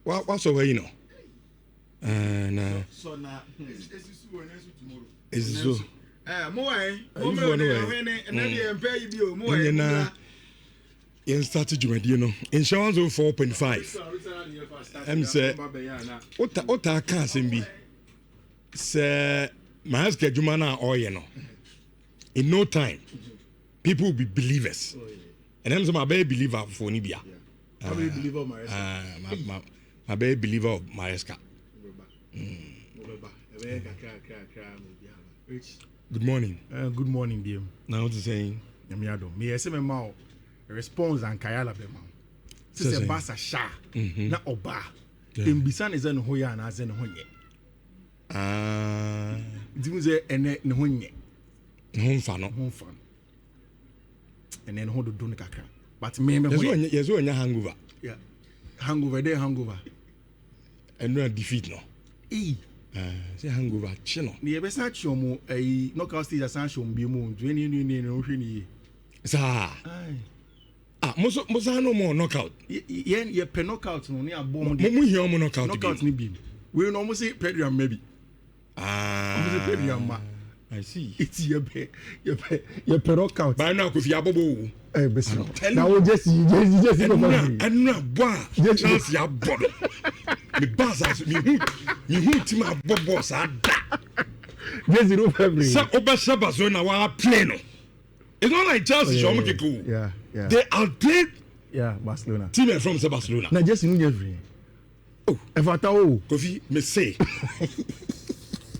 What's over you know? Nah. So now, It's so. You started you know. Insurance of 4.5. Say, what I can't be. Say, Maresca Jumana or you know. In no time, people will be believers. And I'm my baby believer for Nibia. My baby believer of Maresca. My baby believer of Maresca. Good morning. Good morning, dear. Now what you saying? Me I say me ma response and kayala be ma. Say BARÇA sha na oba. Embisa ne ze no ho ya na ze ne ho nye. Dimu ze ene ne ho nye. Ho mfa no. And then hold do ne kakra. But me ho. Yes o nya hangover. Yeah. Hangover. And no defeat no. Say hangover chino. Ni be sa chi omo knockout stage asan show mbi mu ni no hwe ni. Sa. Mo no more knockout. Ye pe knockout no ni abom de. Mo hia omo knockout. Knockout ni bi. We no mo say pedium maybe. Mo say pedium ma. I see. It's ye pe knockout. Ba na ko fi abobo. Besi. Na wo just go for me. Anu aboa. Chance ya bodo. Me BARÇA me hu team abobo sa da. Just no February. Sa obesha bazona wa play no. It's not like Chelsea show me cool. Yeah. They outplayed Barcelona. Team from Barcelona. Na just no every. Oh, Everton o. Kofi me say.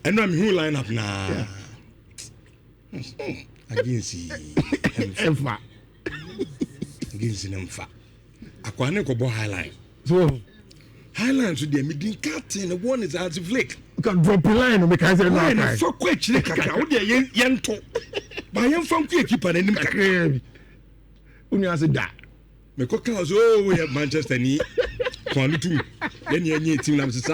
And I'm who line up na. Against Emfa. Against Emfa. Akwane ko bo highline. So highline to the middle captain the one is as flake. You can drop a line or make I say no. For question kaka wo de yento. Ba yen fam ku keeper na nim kaka. Uni ase da. Me ko ka so we Manchester ni. Kwanu tu. Ye team na say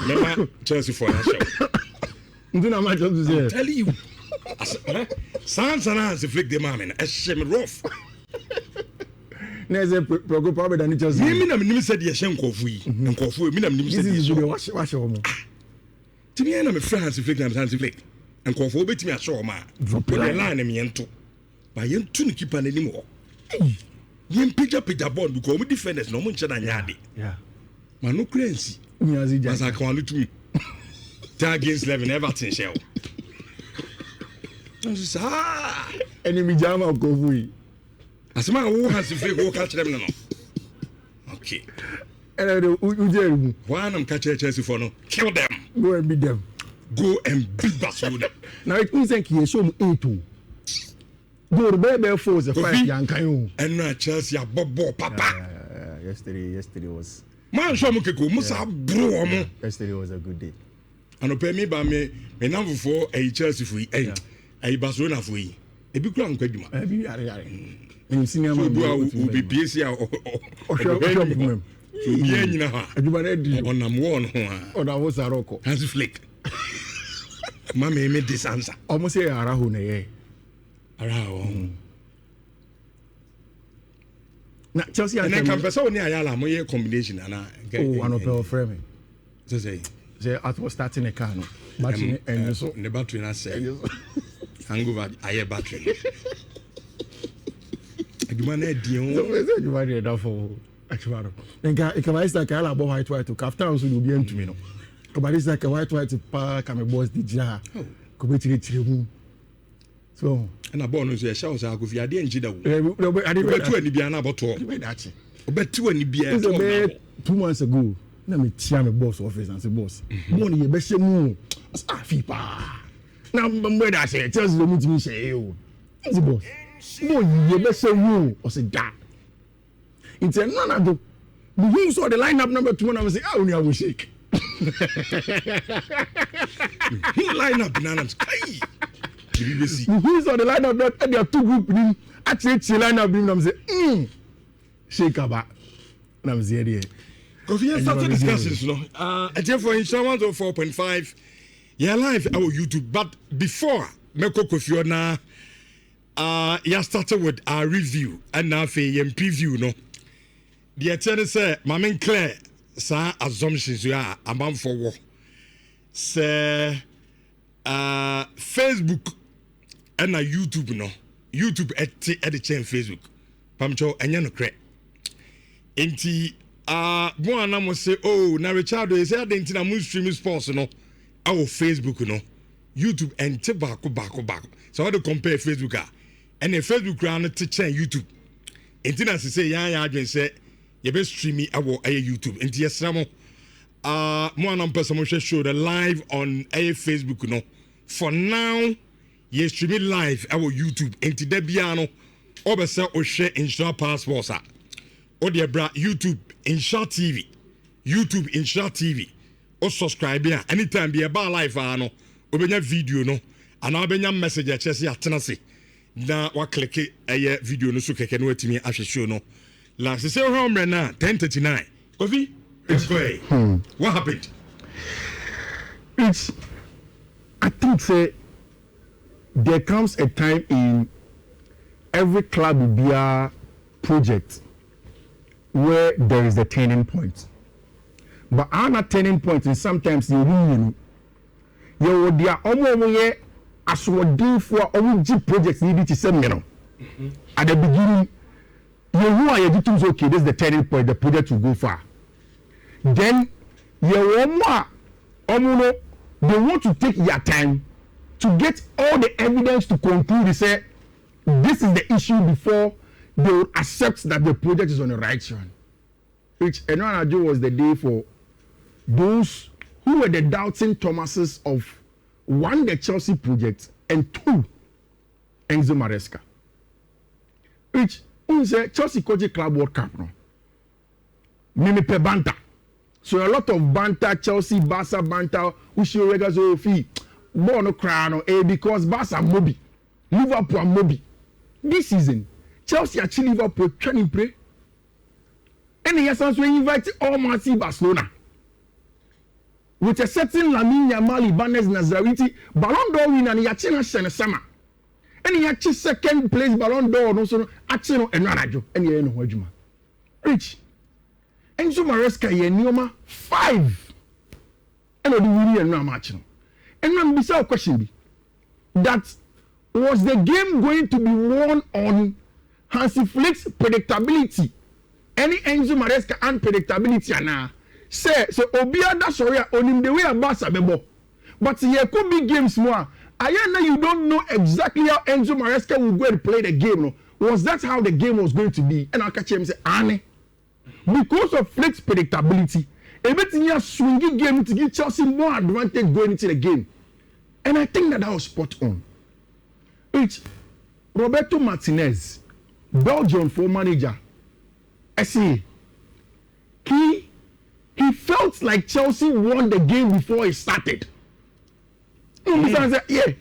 never Chelsea for that show. Nduna ma just say. I'm telling you. Sana flick the man a shame rough. Neze progo probably than Chelsea. Me na me said ye shen kofu yi. Nkofu me na me said this is wash omo. Timi na me France flick na France flick. Nkofu obetimi a show ma. Put the line me ento. Ba yentu ni keeper na nim ho. Yen pija ball because we defenders no mo nche na nyaade. Yeah. Ma no crazy. Unyazi ja. Asa kwanu tu. Against 11 Everton shell. Enemy jama kofu yi. Asema wo has fake wo catch them no. Okay. And ujeru. Why am catch Chelsea for no? Kill them. Go and beat them. Go and beat Barcelona. Now it means that he show me 8-2. Go the baby force the fight yankan. And now Chelsea a bobo papa. Yesterday was. Man show me keko musa bro mo. Yesterday was a good day. And pay me ba me now for a Chelsea for a Barcelona for e bi kura nkwaduma. E bi yare. In senior man will be busy or so yeah nyina ha aduma na di onam wo no ho ona wo saroko has flick mama me this answer almost say araho na ye araho na Chelsea and can person ni ayala mo ye combination ana anopel frame so say at was starting a car no battery and so the battery na say hangover aye battery aduma na di o so aduma na da for actually nka ikabaisa ka ala bo white to captain so no bi antumi no ikabaisa ka white pa ka me boss di ja ko be tire mu so na ball no so e sha o sa akofi ade nji da wo betu ani bia na boto obetu ani bia to 2 months ago na me tia me boss office and say boss mo ni ye be hye mu Fiifi pa na mbe da say tell you me timi say o the boss mo ye be hye mu o say da it's none do you saw the lineup number 2 and I say ah only I will shake lineup nanams kai you saw the lineup that there are 2 group in actually lineup in them say shake aba nam say there because we started discussions no again for insurance of 4.5 yeah live our YouTube but before meko kofiona you started with our review and now for your preview, no. The attorney said, Maman Claire, sa assumptions you are a man for war. Say, Facebook and YouTube, no. YouTube at the chain Facebook. Pamcho and you no crack. Enti, one I must say, oh, now Richard is there, the internet streaming sports, no. Our Facebook, no. YouTube and back. So how to compare Facebook and the Facebook round to change YouTube. Internet say yeah say you best stream me our YouTube. And yes, more person show the live on Facebook no. For now, you stream it live our YouTube. And today biano obesa o share insure passports or the bra YouTube insure TV. YouTube insure TV. Or subscribe here anytime be about live no. Obenya video no. And I benya message at Chelsea at Tennessee. Na wa click a video no so keke no atimi ahwe show no. Last say home right now 10:39. Kofi, it's great. What happened? I think say there comes a time in every club will be a project where there is a turning point. But I'm not turning point and sometimes you win. You would dia omo as what do for omo projects needed to send you know. At the beginning, you who are you think okay, this is the turning point, the project will go far. Then you omo they want to take their time to get all the evidence to conclude they say this is the issue before they will accept that the project is on the right track. Which Enwanajo was the day for those who were the doubting Thomases of one, the Chelsea project, and two, Enzo Maresca. Which unse Chelsea coach club World Cup no. Mimi pe banter. So a lot of banter, Chelsea, Barca banter, Ushi Regazo Fi, Bono Crano, because Barca Mobi, Liverpool Mobi. This season, Chelsea actually Liverpool training play. And he has also invited all Marseille Barcelona. With a certain Lamine Yamal, Ibanez Nazariti, Ballon d'Or winner, and Yachina Senesama. And he actually second place Ballon d'Or, no so Achino and Nanajo, and he ain't Wajuma. Rich. Enzo Maresca, ye Nioma 5. And the winning and no match. And then beside question be that was the game going to be won on Hansi Flick's predictability? Any Enzo Maresca unpredictability ana say so obia da sorry onim the way about Sabebo. But here could be games more. Ayana, you don't know exactly how Enzo Maresca will go and play the game. No? Was that how the game was going to be? And I catch him say, Anne, because of Flick's predictability, everything a swinging game to give Chelsea more advantage going into the game. And I think that was spot on. Which Roberto Martinez, Belgian for manager, I see he felt like Chelsea won the game before it started. Yeah,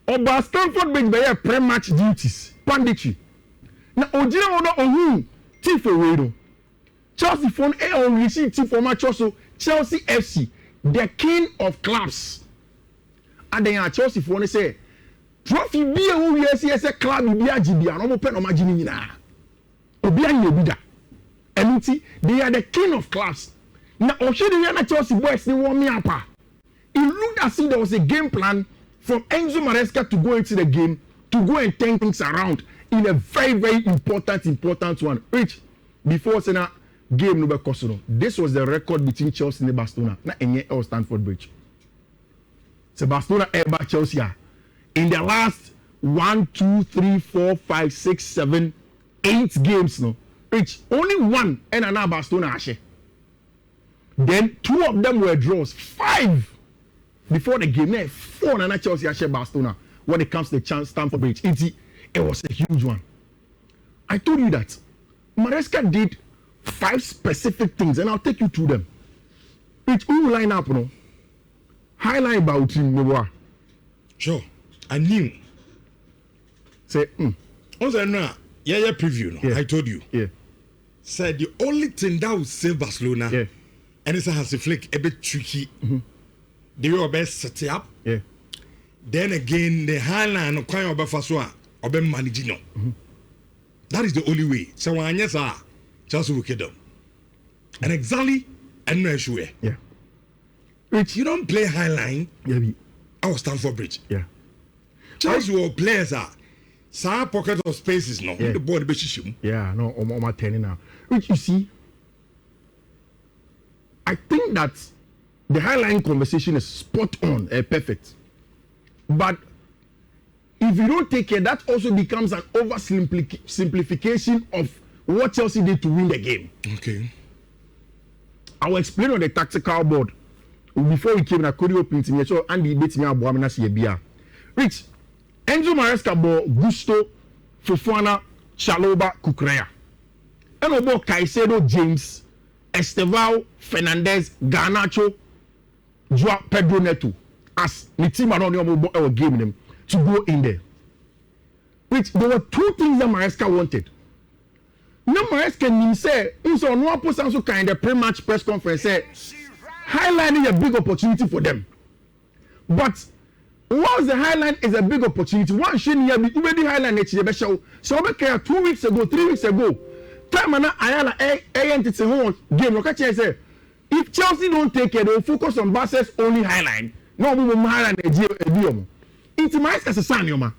Oba Stamford Bridge by pre-match duties, panditry. Now, Ojina Odo Ohun, team for Wedo. Chelsea phone on receive team for match also Chelsea FC, the king of clubs. And then Chelsea phone say, trophy be a who yes a club be a GB and almost pen on my Jimmy na. Obi an yebida. And they are the king of clubs. Now, Oshidi Chelsea boys they want me up. It looked as if there was a game plan from Enzo Maresca to go into the game, to go and turn things around in a very, very important one. Which, before Senna game no Kosono, this was the record between Chelsea and Barcelona, not any or Stamford Bridge. So Barcelona ever Chelsea in the last 1, 2, 3, 4, 5, 6, 7, 8 games, no, which only one and another Barcelona ashe. Then 2 of them were draws, 5. Before the game, 4 and Chelsea ashe Barcelona. When it comes to the Stamford Bridge, it was a huge one. I told you that Maresca did 5 specific things, and I'll take you through them. Which who line up, no? Highlight about him, no? Sure, I knew. Say, Also, no, yeah, preview. No? Yeah. I told you. Yeah. Said the only thing that will save Barcelona, yeah, and it's a Hansi Flick a bit tricky. They were best set up. Yeah. then again the highline of Kwame Obafaswa Obe managing. That is the only way. So when yes, Chelsea will kill them. And exactly, I'm not sure. Yeah. If you don't play highline, I will stand for bridge. Yeah. Chelsea will players are some pocket of spaces no. The ball the best. Yeah, no, on my turning now. Which you see, I think that the highline conversation is spot on, perfect. But if you don't take care, that also becomes an oversimplification of what Chelsea did to win the game. Okay. I will explain on the tactical board. Before we came, I could open to me. So Andy beat me up. Rich, Enzo Maresca bought Gusto, Fofana, Chaloba, Kukurea. And about Caicedo, James, Estevao, Fernandez, Garnacho, Joao Pedro Neto. As the team are on our game them to go in there. Which there were two things that Maresca wanted. Now Maresca say, so no person so kind of pre-match press conference say, highlighting a big opportunity for them. But once the highlight is a big opportunity, one shouldn't be already highlight next show. So we care 2 weeks ago, 3 weeks ago. Time and I entity home game. Look at you say, if Chelsea don't take it, they'll focus on Barca's only highlight. No, we will highlight a deal. It's Maresca as a son, Yoma.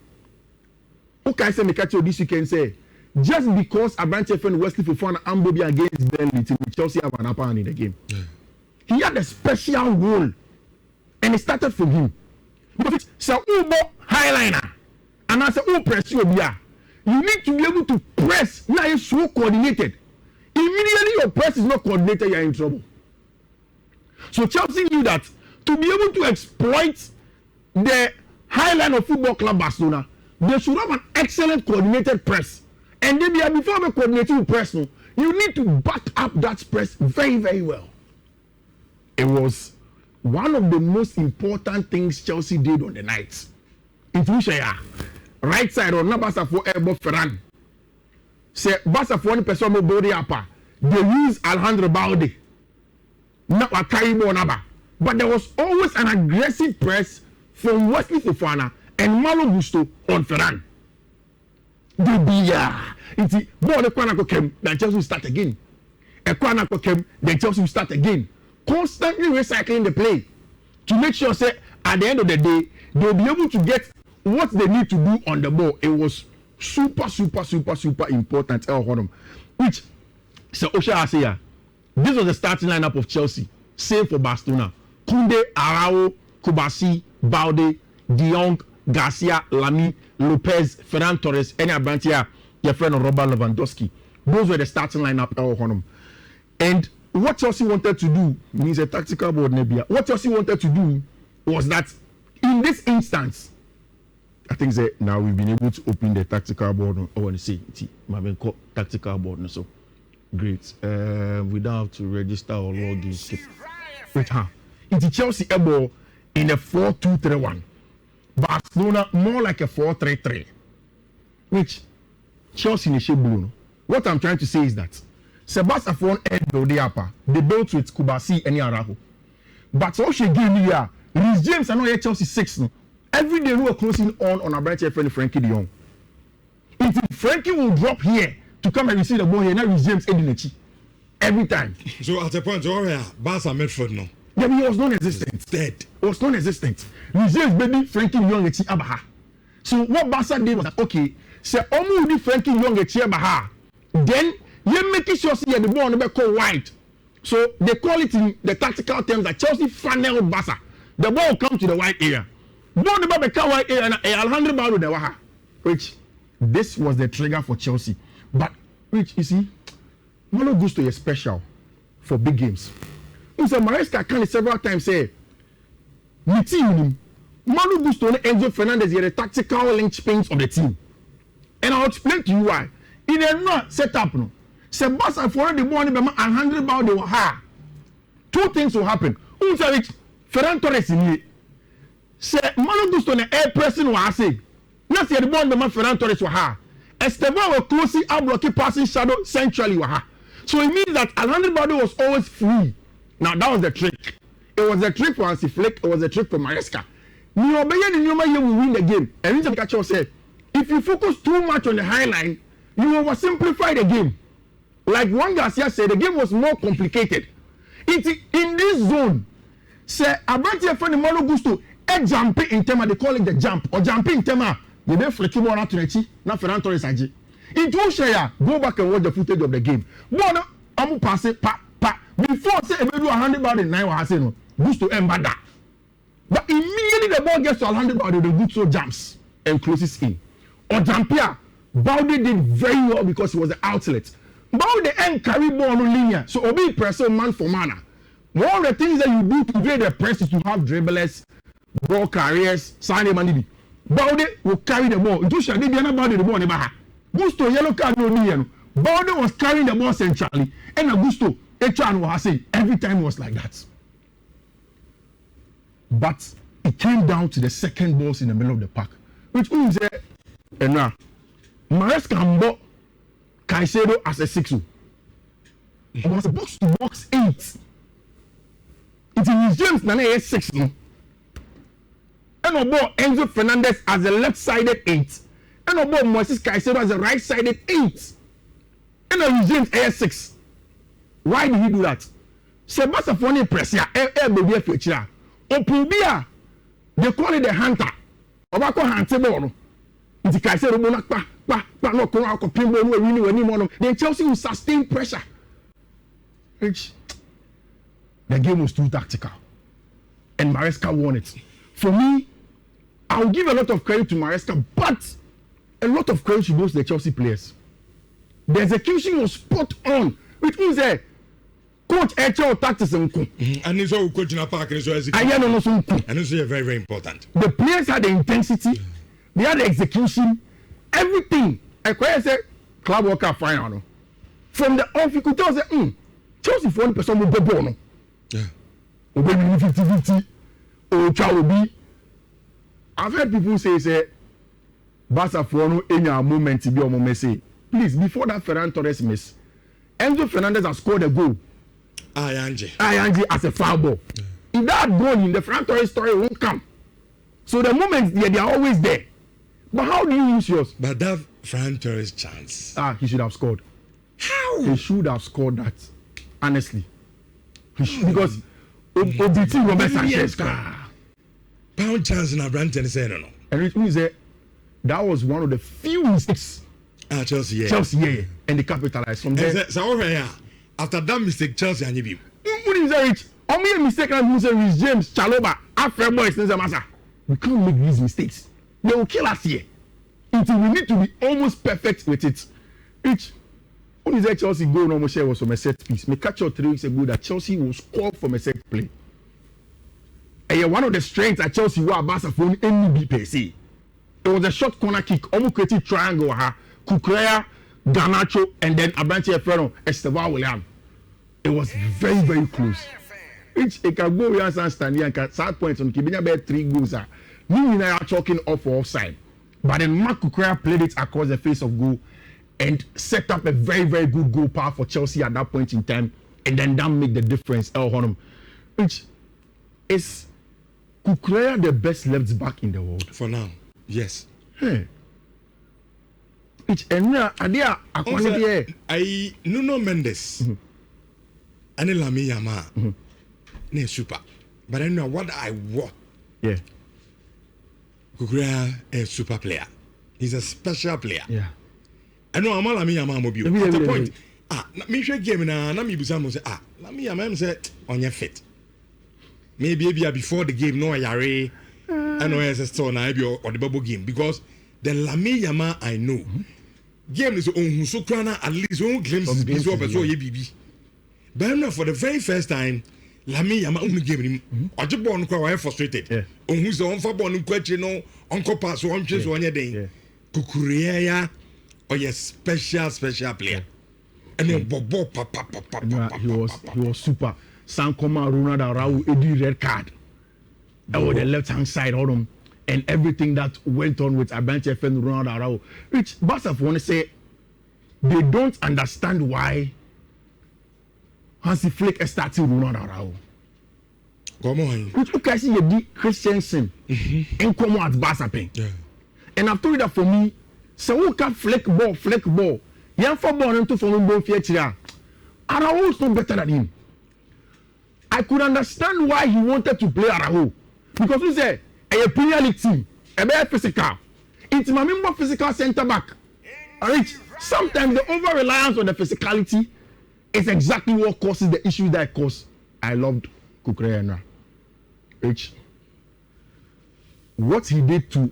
Okay, I say, make this you can say. Just because a branch friend Wesley Fofana and Bobby against Burnley, Chelsea have an upper hand in the game. Yeah. He had a special role, and it started from him. Because it's so Ubo highliner, and I say, oh, press you need to be able to press. Now it's so coordinated. Immediately your press is not coordinated, you're in trouble. So Chelsea knew that to be able to exploit the highline of Football Club Barcelona, they should have an excellent coordinated press. And then before the coordinating press, you need to back up that press very, very well. It was one of the most important things Chelsea did on the night. It was right side on Nabasa for Elbow Ferran. Say Basa for one person body upper. They use Alejandro Balde. Not a Karibo Naba. But there was always an aggressive press from Wesley Fofana and Malo Gusto on Ferran. It's ball the Kwanako came, then Chelsea will start again. A Kwanako came, then Chelsea will start again. Constantly recycling the play to make sure, say, at the end of the day, they'll be able to get what they need to do on the ball. It was super important. Which, so Osha Asia, this was the starting lineup of Chelsea, same for Barcelona. Kunde, Arao, Kubasi, Balde, De Jong, Garcia, Lamy, Lopez, Ferran Torres, any Abrantia, your friend Robert Lewandowski. Those were the starting lineup. And what Chelsea wanted to do means a tactical board, Nebia. What Chelsea wanted to do was that in this instance, I think that now we've been able to open the tactical board. I want to say, my tactical board. So great. We don't have to register or log in. Wait, it's Chelsea able in a 4-2-3-1. Barcelona more like a 4-3-3. Which Chelsea in a shape blue. What I'm trying to say is that Sebastian they built with Kubasi and Araujo. But so she gave me here. Reece James and not Chelsea 6. No? Every day we are closing on a branch friend Frankie de Jong. If Frankie will drop here to come and receive the ball here, now Reece James every time. So at a point, Barca midfield no. Yeah, but he was non-existent. Dead. He was non-existent. Reece James baby Frankie de Jong Abaha. So what Barca did was that okay, say Omu Frankie de Jong Abaha. Then you making sure see the ball never call wide. So they call it in the tactical terms that Chelsea funneled Barca. The ball will come to the wide area. Ball never become wide area and Alejandro Balde the Waha. Which this was the trigger for Chelsea. But which you see, Malo Gusto is special for big games. So Maresca can several times say, "My team, Malo Gusto and Enzo Fernandez are the tactical linchpins of the team." And I'll explain to you why. In a not set up, no. Sebastian for the ball and Alejandro Balde Waha. Two things will happen. Ferran Torres in here. Say Malo Gusto and air pressing was say. Not the ball and Ferran Torres Waha. Esteban will closely blocking passing shadow centrally Waha. So it means that Alejandro Balde was always free. Now that was the trick. It was a trick for Hansi Flick. It was a trick for Maresca. you will win the game. And Mr. Catcher said, if you focus too much on the high line, you oversimplify the game. Like Juan Garcia said, the game was more complicated. In this zone, say Abrantia friend Malo Gusto, a jump in tema, they call it the jump, or jump in tema, they then flexible on Atrechi, not Ferran Torres Aji. It will share, go back and watch the footage of the game. But I'm pass it, before say if you do 100 ball in 9 was no, Gusto and Bada. But immediately the ball gets to 100 ball, the Gusto jumps and closes in. Or Jampia, Bowdy did very well because he was the outlet. Bowdy and carry ball on linear, so Obi press man for manner. One of the things that you do to evade the press is to have dribblers, ball carriers, Sane Manibi. Bowdy will carry the ball. It should be another the ball in the Gusto yellow card no near. Bowdy was carrying the ball centrally, and Augusto, Echan was saying every time was like that. But it came down to the second balls in the middle of the park, which means that now Maresca bought Caicedo as a 6-2. It was a box to box 8. It is James Nane 6 no. And I bought Enzo Fernandez as a left-sided 8. And I bought Moises Caicedo as a right-sided 8. And I James A6. Why did he do that? Sebastian Foni Presia, baby future. Opubia, they call it the hunter. Obako hunter ball. It's Caicedo no corner pinball no winning anymore. Then Chelsea will sustain pressure. Which the game was too tactical. And Maresca won it. For me, I'll give a lot of credit to Maresca, but a lot of credit to both the Chelsea players. The execution was spot on, which means that coach HL tactics and it's all coach in a park and so and it's very, very important. The players had the intensity, they had the execution, everything. I say club worker final. From the off, you could tell that Chelsea for 1% will go on. Yeah. Maybe 50-50. Or Chaobi. I've heard people say Barça for no any moment to be on my say. Please, before that Ferran Torres miss, Enzo Fernandez has scored a goal. Ayanji as a foul ball. Yeah. If that goal in the Ferran Torres story won't come. So the moments they are always there. But how do you use yours? But that Ferran Torres chance. He should have scored. How? He should have scored that. Honestly. Because OBT Robert Sanchez. Pound chance in a brand and say no. And it means that was one of the few mistakes. Chelsea, and they capitalized from there. So after that mistake, Chelsea and you. What is that? Only a mistake and who said James Chaloba after boys we can't make these mistakes. They will kill us here. Until we need to be almost perfect with it. When is that Chelsea goal no share was from a set piece? Me catch out 3 weeks ago that Chelsea will score from a set play. And one of the strengths at Chelsea were Barca for any per se. It was a short corner kick, almost created triangle. Kukurea, Garnacho, and then Abranche Ferro, Esteban William. It was very, very close. It can go here and stand here and can start points on Kibina about 3 goals. Me and I are talking off or offside. But then Mark Kukurea played it across the face of goal and set up a very, very good goal path for Chelsea at that point in time. And then that made the difference. Which is Kukurea the best left back in the world? For now, yes. Hey. Which Nuno Mendes and Lami Yama ne super. But I know what I want. Yeah. Kukurea a super player. He's a special player. Yeah. I know I'm Lami Yama mobile. At the point, me share game na me busam say Lami Yama say on your fit. Maybe before the game no yare. I know as a store na be or the bubble game because the Lami Yama I know. Game is on so crana at least one glimpse is over so ye BB. But now for the very first time, Lami Yama only game him. I just born quite frustrated. On who's the on for born question no uncle pass one chance one day. Kukurea or your special player. And then Bobo papa. He was super. Sankoma Ronaldo Arau Eddie red card. On the left hand side of him. And everything that went on with Abranche and Ronaldo Arau, which Barca want to say they don't understand why Hansi Flick is starting Ronaldo Arau. Come on. Which you can see the Christiansen and come at BARÇA pen. Yeah. And I've told you that for me, so who can flick ball. Young for ball into from ball feature. Araújo is not better than him. I could understand why he wanted to play Araújo. Because he said, a Premier League team, a very physical. It's my member physical centre back. Rich, sometimes the over reliance on the physicality is exactly what causes the issues that cause. I loved Kukureya. Rich, what he did to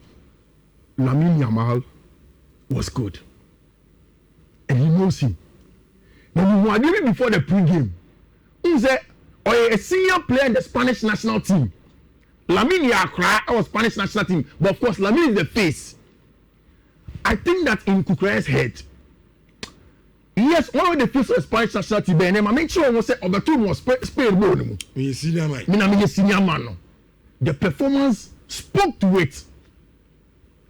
Lamine Yamal was good. And he knows him. Then he was even before the pre-game. He said, a senior player in the Spanish national team. Lamine Yamal was Spanish national team. But of course, Lamine is the face. I think that in Kukureya's head, yes, one of the face of the Spanish national team, and I make sure I was say, Oberto was spare bone. Me a senior man. Me a senior man. The performance spoke to it.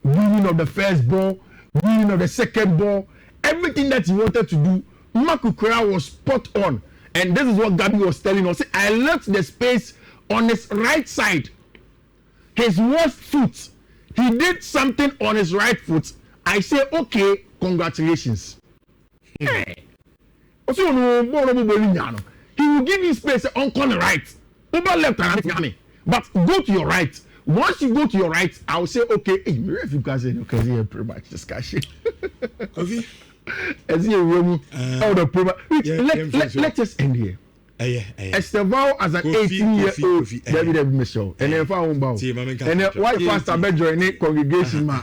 Winning of the first ball, winning of the second ball, everything that he wanted to do, Kukureya was spot on. And this is what Gabi was telling us. I left the space on his right side. His worst foot. He did something on his right foot. I say, okay, congratulations. Hey. He will give you space on the right. Over left and but go to your right. Once you go to your right, I will say, okay, hey, if you guys say, okay, here pretty much discussion. Coffee? As you room, let us end here. Esteval as an 18-year-old David Michel, and then found bow. And then why pastor Bedro in congregation, ma,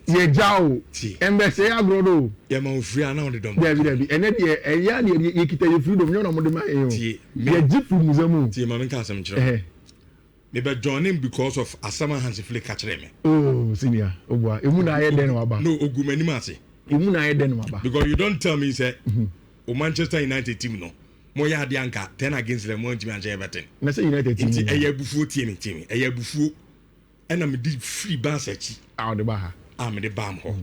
ye Jao, embassy Agrodo, Yamon free now the dom. David, and then a yan, you can tell you freedom, you know, the Jeep from Muzamu, Mamma Casam. Maybe join him because of Asama Hansi Flick catch them. Oh, senior, oh, boy, Imuna then about no Ogumeni Masi. Imuna then about Because you don't tell me, say, Manchester United team no. Moya Dianka 10 against the Monty and Everton. Nasa United team. A year before team, a year before, and I'm a deep free bansach out the Baha. I'm the bam hole.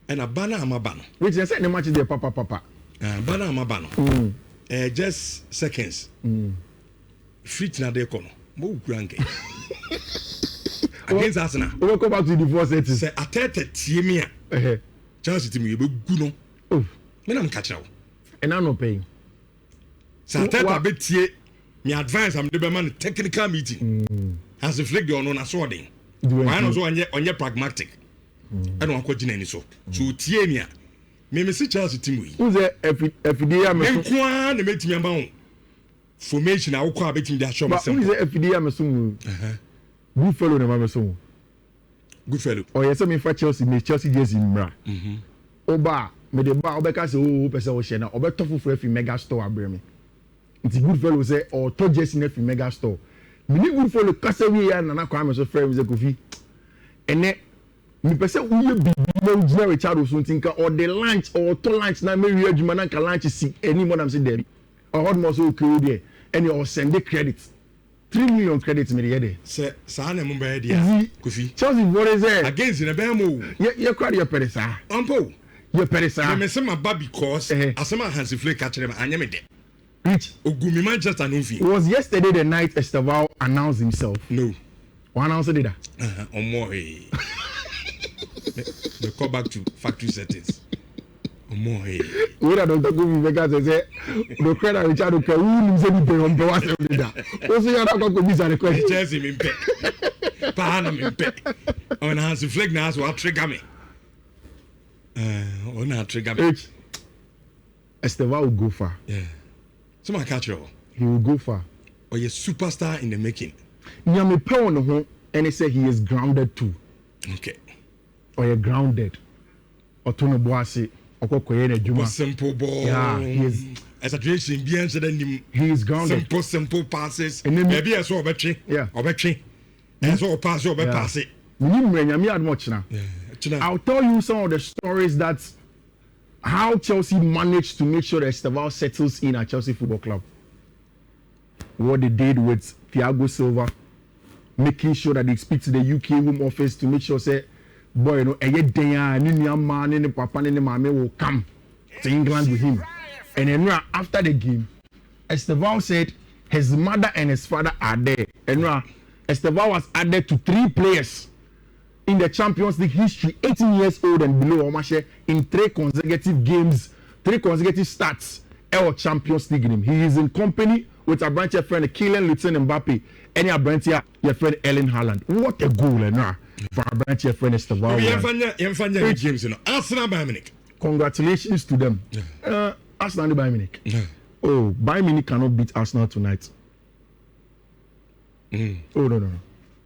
And a banner, I'm a banner. Which I said the match is there, Papa. Banner, I'm a banner. Just seconds. Free to the corner. Move cranky. Against Arsenal. We'll go back to the first set. Say, I tell the team, Chelsea team, you be good. Oh, when I'm catching out. And I'm not paying. So I tell a bit here, me advance I'm the man technical meeting. Has reflected on a swording. Why also on your pragmatic? I don't want to so. So Tiemia, me see Chelsea team. Who's the FDA? I'm the meeting about formation. I will call betting that show. Who's the FDA? I'm assuming. Good fellow, never so. Good fellow. Oh, yes, I mean for Chelsea, me Chelsea just in bra. Oba, me the bar, Obeka say, oh, person was sharing. Oba tough for every mega store, Abrami. It's a good fellow say or to just in every mega store. Me good fellow Kasawi and na kwame so friend is Kofi. And then me person we be no general child so think or the lunch or to lunch na me read you man ka lunch see any more am say there. Or what more so okay there and you send the credit. 3 million credits me there. Say sa na mo be there. Kofi. Chelsea what is there? Against in be mo. You cry your peresa. Ampo. Your peresa. Me say my baby because asema Hansi Flick catch them anya me there. Rich. Ogumi Manchester Nufi. It was yesterday the night Esteval announced himself. No. Who announced it? On more. We call back to factory settings. On more. We don't talk to because say the credit Richard okay. Who say the pay on power say that. Also you not going to be the question. Chelsea me pay. Pahana me pay. On Hansi Flick na so trigger me. On trigger me. Esteval will go far. Yeah. So my catcher. He will go far. Or a superstar in the making. Nyame pe on ho and he said he is grounded too. Okay. Or you're grounded. Or to no boase. Okokoye na juma. Simple ball. Yeah, he is. As a tradition, be answered him. He is grounded. Simple passes. And then maybe I saw a battery. Yeah. Or battery. And so pass over pass it. Nyame had much now. Yeah. I'll tell you some of the stories that how Chelsea managed to make sure that Esteval settles in at Chelsea Football Club. What they did with Thiago Silva, making sure that they speak to the UK Home Office to make sure, say, boy, you know, any papa, any mama will come to England with him. And then after the game, Esteval said his mother and his father are there. And Esteban was added to 3 players in the Champions League history, 18 years old and below, Omashe, in 3 consecutive games, 3 consecutive starts, our Champions League game. He is in company with a branch friend, Kylian Mbappe, and a branch your friend Erling Haaland. What a goal, for a branch friend Esteban. James, Arsenal Bayern Munich. Congratulations to them. Arsenal and Bayern Munich. Oh, Bayern Munich cannot beat Arsenal tonight. Oh, no.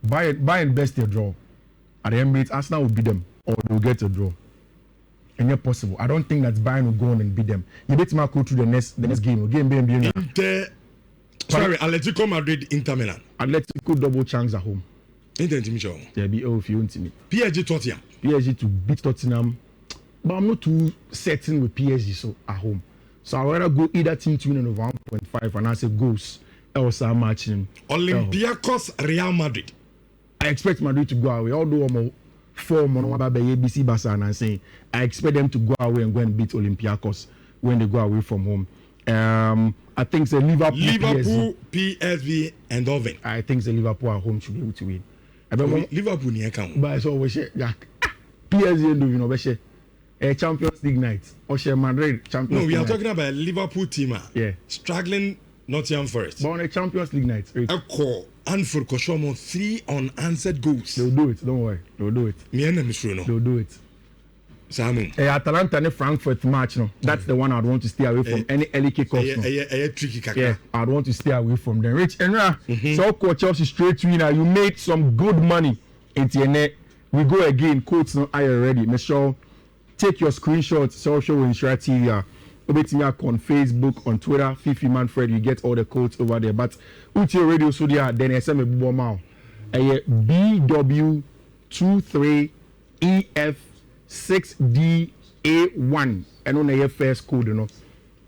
Bayern best a draw. At the Emirates, Arsenal will beat them or they will get a draw. And yet possible. I don't think that Bayern will go on and beat them. You bet me go through the next game. Sorry, Atletico Madrid, Inter Milan. Atletico double chance at home. Inter Milan. Yeah, be if you want to me. PSG Tottenham. PSG to beat Tottenham. But I'm not too certain with PSG so at home. So I'd rather go either team to win over 1.5 and I say goals. Else I'm matching. Olympiacos Real Madrid. I expect Madrid to go away. Although I'm 4 months by ABC Barca and I'm saying I expect them to go away and go and beat Olympiacos when they go away from home. I think it's a Liverpool, PSV, and Oven. I think it's a Liverpool at home should be able to win. Liverpool near come. But it's always Jack. PSG and you know, a Champions League night or Madrid Champions League. No, we are talking about a Liverpool team. Yeah. Struggling Nottingham Forest. But on a Champions League night. A call and for Koshomo 3 unanswered goals. They'll do it, don't worry. They'll do it. They'll do it. Samu. Atalanta and Frankfurt match, no. That's the one I'd want to stay away from. Any early kickoffs. Tricky kaka. Yeah, I'd want to stay away from them. Rich Enra, so coach Chelsea straight winner. You made some good money into your net. We go again. Coach, no, are you ready? Make sure take your screenshots. Social Nhyira TV. On Facebook, on Twitter, Fiifi Manfred. You get all the codes over there. But with your radio so there, then I send me BOMAO. BW23EF6DA1. And on your first code, you know.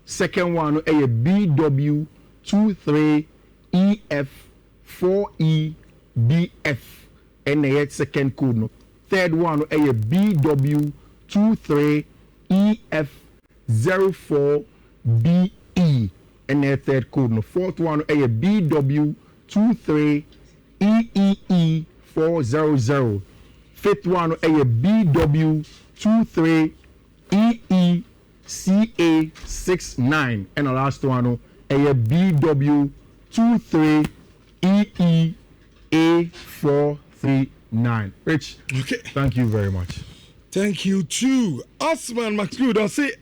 Second one, BW23EF4EBF. And the second code, no. Third one, BW23EF04BE. And the third code, no. Fourth one, BW23EEE400. Fifth one, BW23EECA69. And the last one, BW23EEA439. Rich, okay. Thank you very much. Thank you too. Osman Maxud, I say